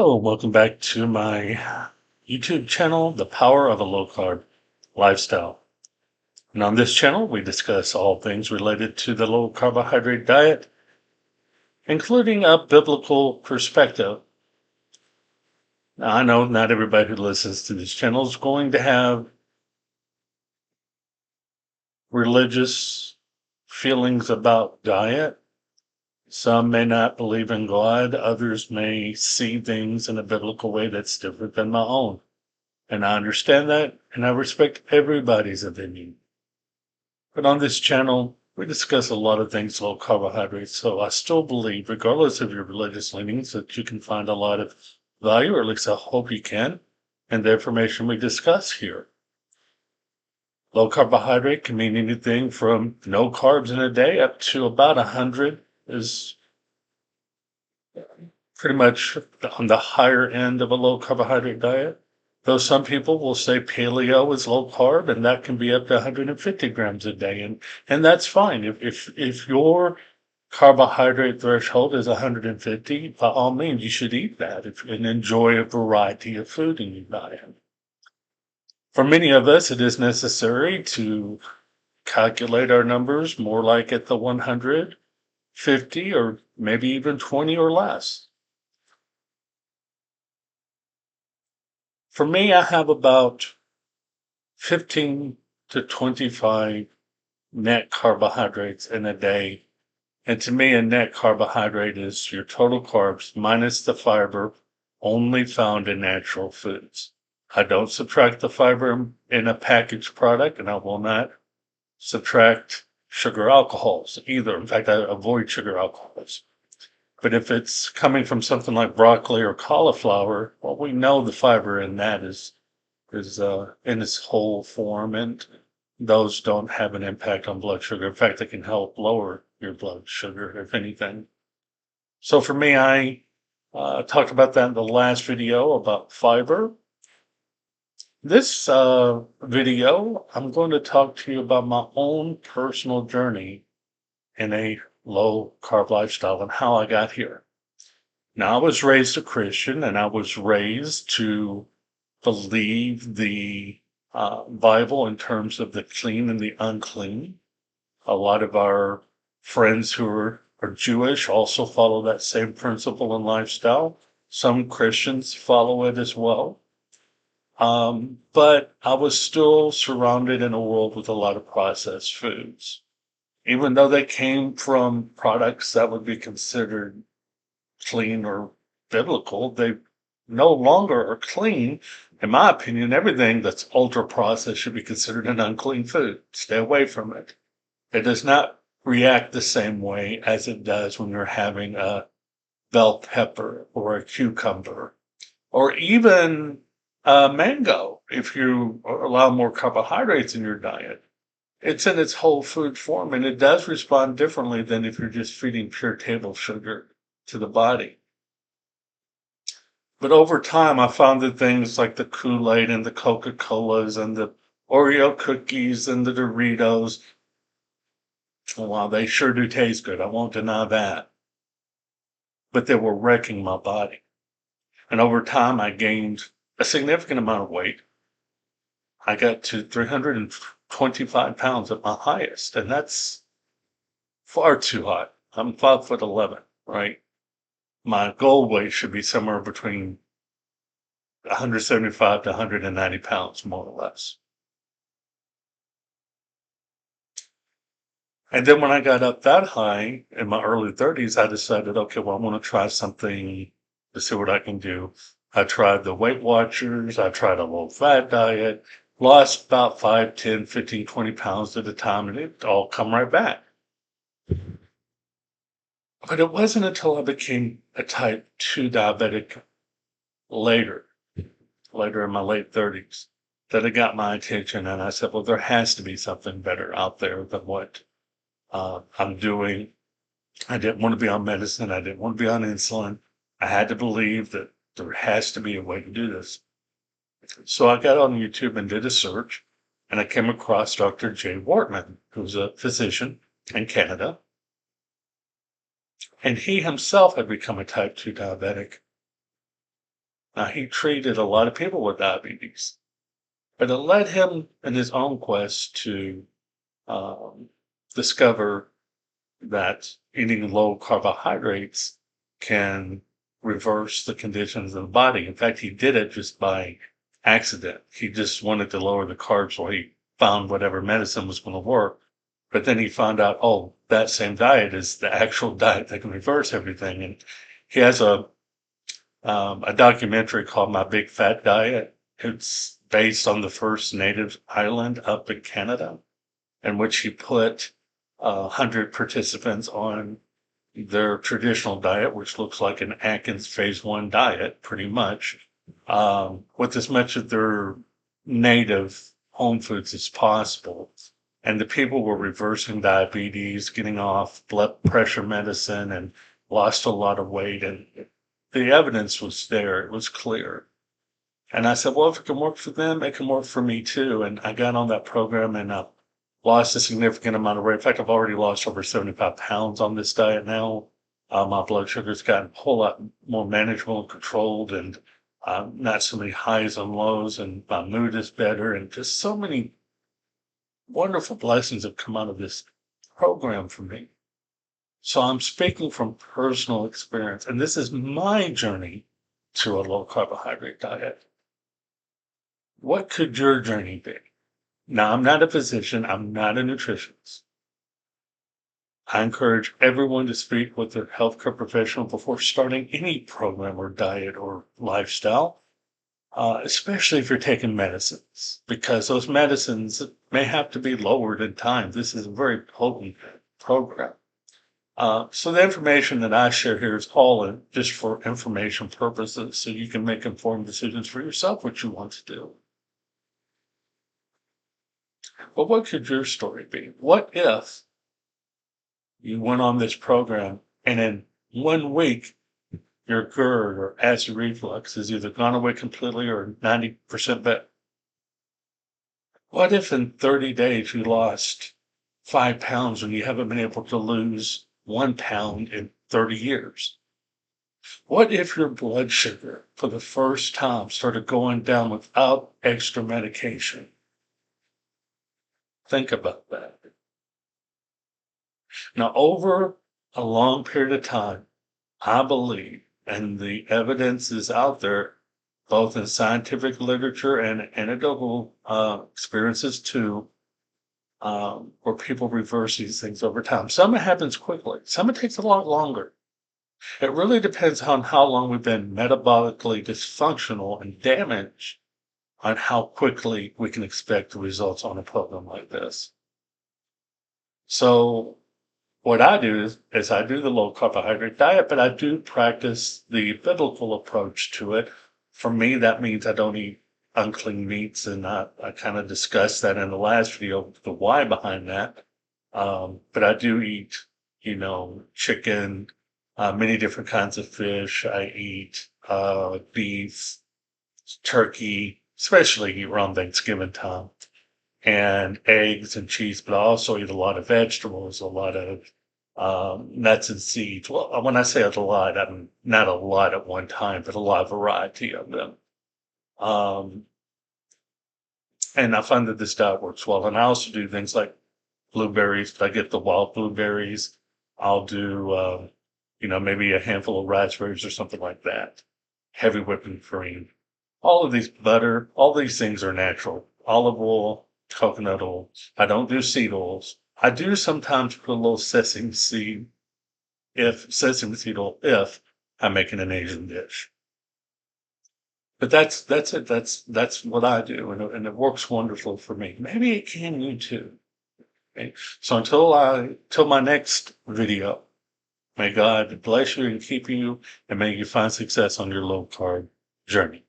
Hello, welcome back to my YouTube channel, The Power of a Low Carb Lifestyle. And on this channel, we discuss all things related to the low carbohydrate diet, including a biblical perspective. Now, I know not everybody who listens to this channel is going to have religious feelings about diet. Some may not believe in God, others may see things in a biblical way that's different than my own. And I understand that, and I respect everybody's opinion. But on this channel, we discuss a lot of things low carbohydrates, so I still believe, regardless of your religious leanings, that you can find a lot of value, or at least I hope you can, in the information we discuss here. Low carbohydrate can mean anything from no carbs in a day up to about 100 is pretty much on the higher end of a low carbohydrate diet. Though some people will say paleo is low carb, and that can be up to 150 grams a day, and that's fine. If your carbohydrate threshold is 150, by all means, you should eat that and enjoy a variety of food in your diet. For many of us, it is necessary to calculate our numbers more like at the 150 or maybe even 20 or less. For me, I have about 15 to 25 net carbohydrates in a day. And to me, a net carbohydrate is your total carbs minus the fiber only found in natural foods. I don't subtract the fiber in a packaged product, and I will not subtract sugar alcohols either. In fact, I avoid sugar alcohols. But if it's coming from something like broccoli or cauliflower, well, we know the fiber in that is in its whole form, and those don't have an impact on blood sugar. In fact, they can help lower your blood sugar, if anything. So for me, I talked about that in the last video about fiber. This video, I'm going to talk to you about my own personal journey in a low carb lifestyle and how I got here. Now, I was raised a Christian, and I was raised to believe the Bible in terms of the clean and the unclean. A lot of our friends who are Jewish also follow that same principle and lifestyle. Some Christians follow it as well. But I was still surrounded in a world with a lot of processed foods. Even though they came from products that would be considered clean or biblical, they no longer are clean. In my opinion, everything that's ultra processed should be considered an unclean food. Stay away from it. It does not react the same way as it does when you're having a bell pepper or a cucumber or even a mango. If you allow more carbohydrates in your diet, it's in its whole food form, and it does respond differently than if you're just feeding pure table sugar to the body. But over time, I found that things like the Kool-Aid and the Coca-Colas and the Oreo cookies and the Doritos, well, they sure do taste good. I won't deny that. But they were wrecking my body. And over time, I gained a significant amount of weight. I got to 325 pounds at my highest, and that's far too high. I'm 5'11", right? My goal weight should be somewhere between 175 to 190 pounds, more or less. And then when I got up that high in my early 30s, I decided, okay, well, I want to try something to see what I can do. I tried the Weight Watchers. I tried a low fat diet, lost about 5, 10, 15, 20 pounds at a time, and it all come right back. But it wasn't until I became a type 2 diabetic later in my late 30s, that it got my attention. And I said, well, there has to be something better out there than what I'm doing. I didn't want to be on medicine. I didn't want to be on insulin. I had to believe that there has to be a way to do this. So I got on YouTube and did a search, and I came across Dr. Jay Wortman, who's a physician in Canada. And he himself had become a type 2 diabetic. Now, he treated a lot of people with diabetes, but it led him in his own quest to um, discover that eating low carbohydrates can reverse the conditions of the body. In fact, he did it just by accident. He just wanted to lower the carbs while he found whatever medicine was going to work. But then he found out, oh, that same diet is the actual diet that can reverse everything. And he has a documentary called My Big Fat Diet. It's based on the first native island up in Canada, in which he put 100 participants on their traditional diet, which looks like an Atkins phase 1 diet, pretty much, with as much of their native home foods as possible. And the people were reversing diabetes, getting off blood pressure medicine, and lost a lot of weight. And the evidence was there, it was clear. And I said, well, if it can work for them, it can work for me too. And I got on that program and lost a significant amount of weight. In fact, I've already lost over 75 pounds on this diet now. My blood sugar's gotten a whole lot more manageable and controlled, and not so many highs and lows, and my mood is better, and just so many wonderful blessings have come out of this program for me. So I'm speaking from personal experience, and this is my journey to a low carbohydrate diet. What could your journey be? Now, I'm not a physician, I'm not a nutritionist. I encourage everyone to speak with their healthcare professional before starting any program or diet or lifestyle, especially if you're taking medicines, because those medicines may have to be lowered in time. This is a very potent program. So the information that I share here is all just for information purposes, so you can make informed decisions for yourself what you want to do. But what could your story be? What if you went on this program and in 1 week your GERD or acid reflux is either gone away completely or 90% better? What if in 30 days you lost 5 pounds when you haven't been able to lose 1 pound in 30 years? What if your blood sugar for the first time started going down without extra medication? Think about that. Now, over a long period of time, I believe, and the evidence is out there, both in scientific literature and anecdotal experiences too, where people reverse these things over time. Some it happens quickly, some it takes a lot longer. It really depends on how long we've been metabolically dysfunctional and damaged on how quickly we can expect the results on a program like this. So what I do is I do the low carbohydrate diet, but I do practice the biblical approach to it. For me, that means I don't eat unclean meats, and I kind of discussed that in the last video, the why behind that. But I do eat, chicken, many different kinds of fish. I eat beef, turkey, especially around Thanksgiving time, and eggs and cheese, but I also eat a lot of vegetables, a lot of nuts and seeds. Well, when I say a lot, I'm not a lot at one time, but a lot of variety of them. Um, and I find that this diet works well. And I also do things like blueberries. I get the wild blueberries. I'll do, maybe a handful of raspberries or something like that. Heavy whipping cream. All of these butter, all these things are natural. Olive oil, coconut oil. I don't do seed oils. I do sometimes put a little sesame seed oil if I'm making an Asian dish. But that's it. That's what I do, and it works wonderful for me. Maybe it can you too. Okay? So until my next video, may God bless you and keep you, and may you find success on your low carb journey.